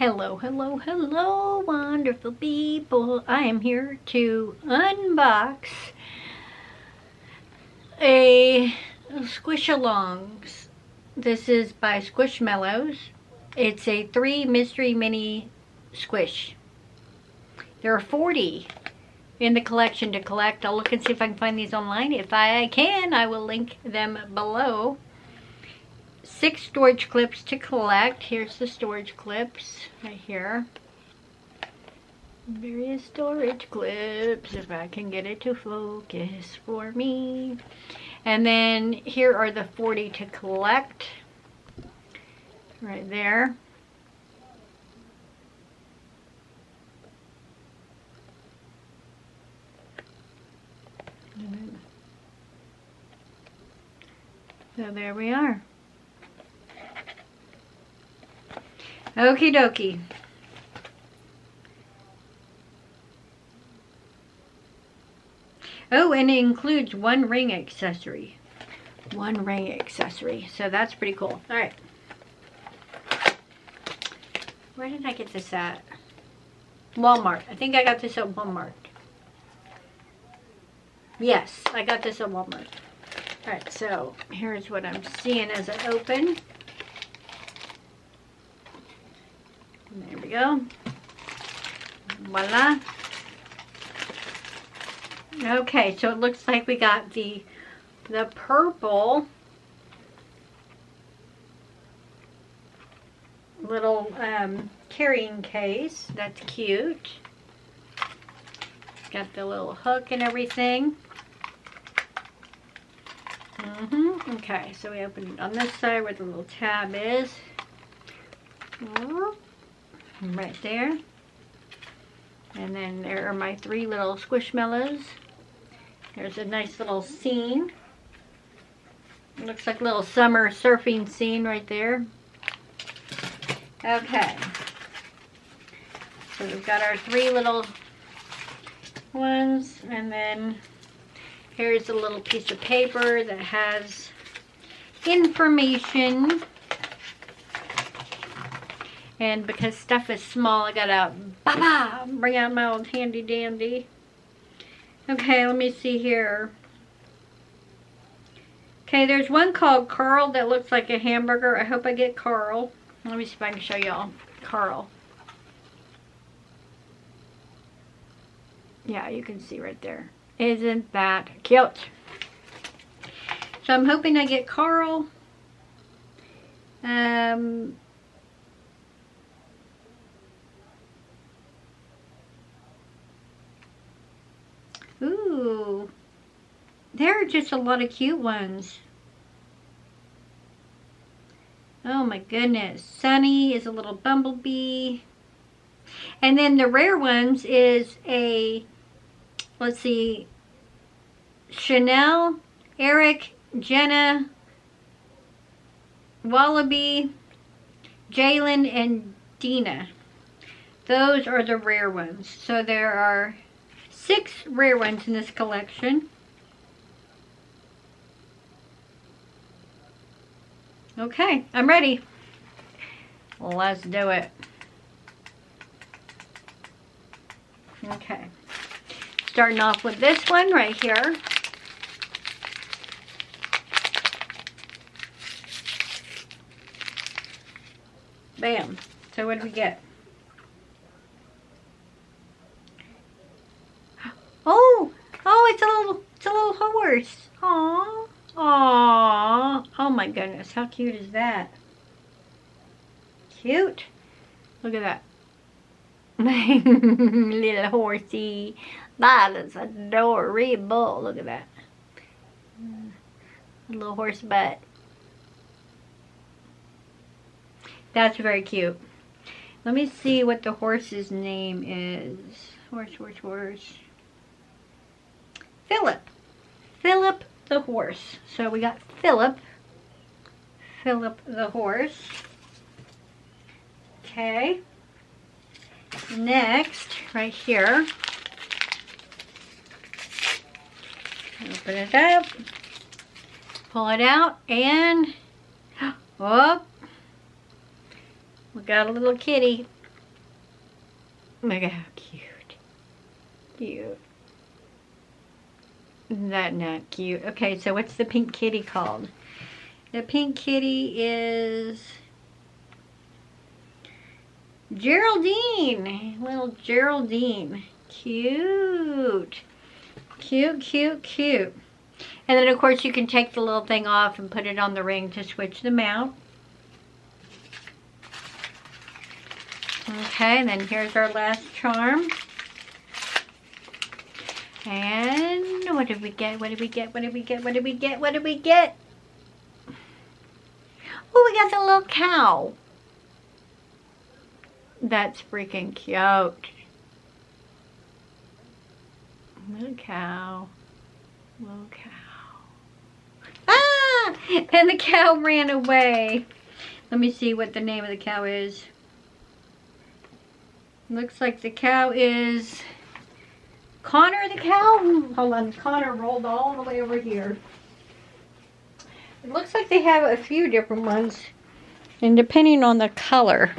Hello, hello, hello, wonderful people. I am here to unbox a Squish-a-longs. This is by Squishmallows. It's a 3 mystery mini squish. There are 40 in the collection to collect. I'll look and see if I can find these online. If I can, I will link them below. 6 storage clips to collect. Here's the storage clips right here. Various storage clips, if I can get it to focus for me. And then here are the 40 to collect. Right there. So there we are. Okie dokie. Oh, and it includes 1 ring accessory. 1 ring accessory. So that's pretty cool. Alright. Where did I get this at? Walmart. I think I got this at Walmart. Yes, I got this at Walmart. Alright, so here's what I'm seeing as I open. There we go. Voila. Okay, so it looks like we got the purple little carrying case. That's cute. Got the little hook and everything. Okay, so we open it on this side where the little tab is. Right there. And then there are my 3 little squishmallows. There's a nice little scene. It looks like a little summer surfing scene right there. Okay. So we've got our 3 little ones, and then here's a little piece of paper that has information. And because stuff is small, I gotta bring out my old handy dandy. Okay, let me see here. Okay, there's one called Carl that looks like a hamburger. I hope I get Carl. Let me see if I can show y'all Carl. Yeah, you can see right there. Isn't that cute? So I'm hoping I get Carl. Ooh, there are just a lot of cute ones. Oh my goodness. Sunny is a little bumblebee. And then the rare ones is a, let's see, Chanel, Eric, Jenna, Wallaby, Jalen, and Dina. Those are the rare ones. So there are 6 rare ones in this collection. Okay, I'm ready. Let's do it. Okay. Starting off with this one right here. Bam. So what do we get? Oh, it's a little horse. Aww. Aww. Oh my goodness, how cute is that? Cute. Look at that. Little horsey. That is adorable. Look at that. A little horse butt. That's very cute. Let me see what the horse's name is. Horse. Philip. Philip the horse. So we got Philip. Philip the horse. Okay. Next, right here. Open it up. Pull it out and, oh, we got a little kitty. Look at how cute. Cute. Isn't that not cute? Okay, so what's the pink kitty called? The pink kitty is Geraldine. Little Geraldine. Cute. Cute, cute, cute. And then of course you can take the little thing off and put it on the ring to switch them out. Okay, and then here's our last charm. And what did we get? What did we get? What did we get? What did we get? What did we get? Oh, we got the little cow. That's freaking cute. Little cow. Little cow. Ah! And the cow ran away. Let me see what the name of the cow is. Looks like the cow is Connor the cow. Hold on, Connor rolled all the way over here. It looks like they have a few different ones, and depending on the color.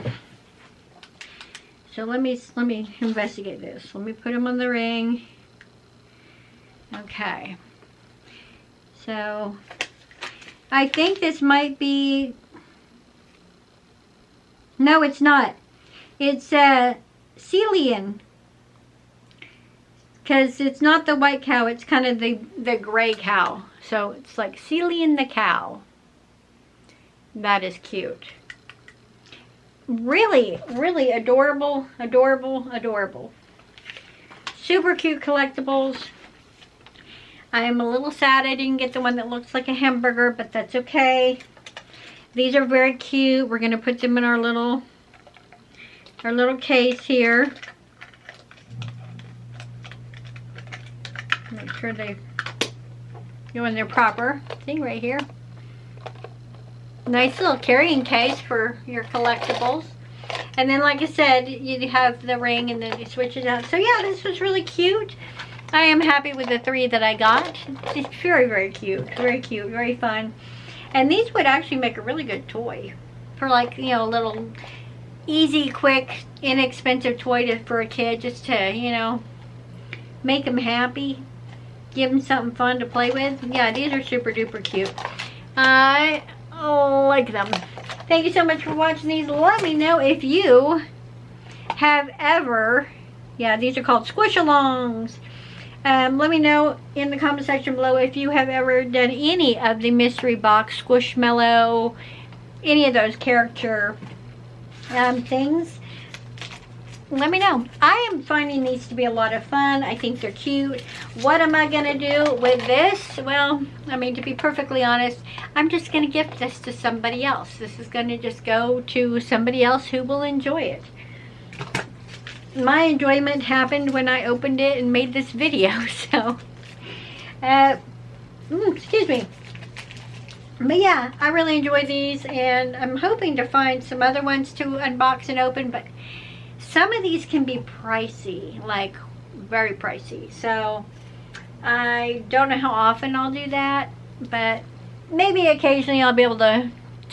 So let me investigate this. Let me put them on the ring. Okay. So I think this might be. No, it's not. It's Celian. Because it's not the white cow, it's kind of the gray cow. So it's like Celian the cow. That is cute. Really, really adorable, adorable, adorable. Super cute collectibles. I am a little sad I didn't get the one that looks like a hamburger, but that's okay. These are very cute. We're going to put them in our little case here. Make sure they go in their proper thing right here. Nice little carrying case for your collectibles. And then like I said, you have the ring and then you switch it out. So yeah, this was really cute. I am happy with the 3 that I got. It's very, very cute. Very cute, very fun. And these would actually make a really good toy. For like, you know, a little easy, quick, inexpensive toy for a kid. Just to, you know, make them happy. Give them something fun to play with. Yeah, these are super duper cute. I like them. Thank you so much for watching these. Let me know if you have ever, yeah, these are called Squish-a-longs. Let me know in the comment section below if you have ever done any of the mystery box, Squishmallow, any of those character things. Let me know. I am finding these to be a lot of fun. I think they're cute. What am I going to do with this? Well, I mean, to be perfectly honest, I'm just going to gift this to somebody else. This is going to just go to somebody else who will enjoy it. My enjoyment happened when I opened it and made this video. So, excuse me. But yeah, I really enjoy these, and I'm hoping to find some other ones to unbox and open, but some of these can be pricey, like very pricey. So I don't know how often I'll do that, but maybe occasionally I'll be able to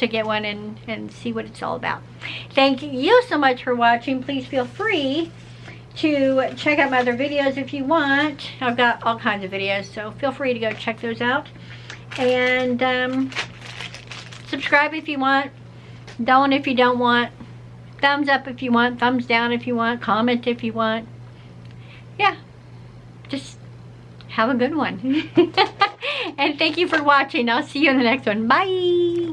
get one and see what it's all about. Thank you so much for watching. Please feel free to check out my other videos if you want. I've got all kinds of videos, so feel free to go check those out. And subscribe if you want. Don't if you don't want. Thumbs up if you want, thumbs down if you want, comment if you want. Yeah, just have a good one. And thank you for watching. I'll see you in the next one. Bye.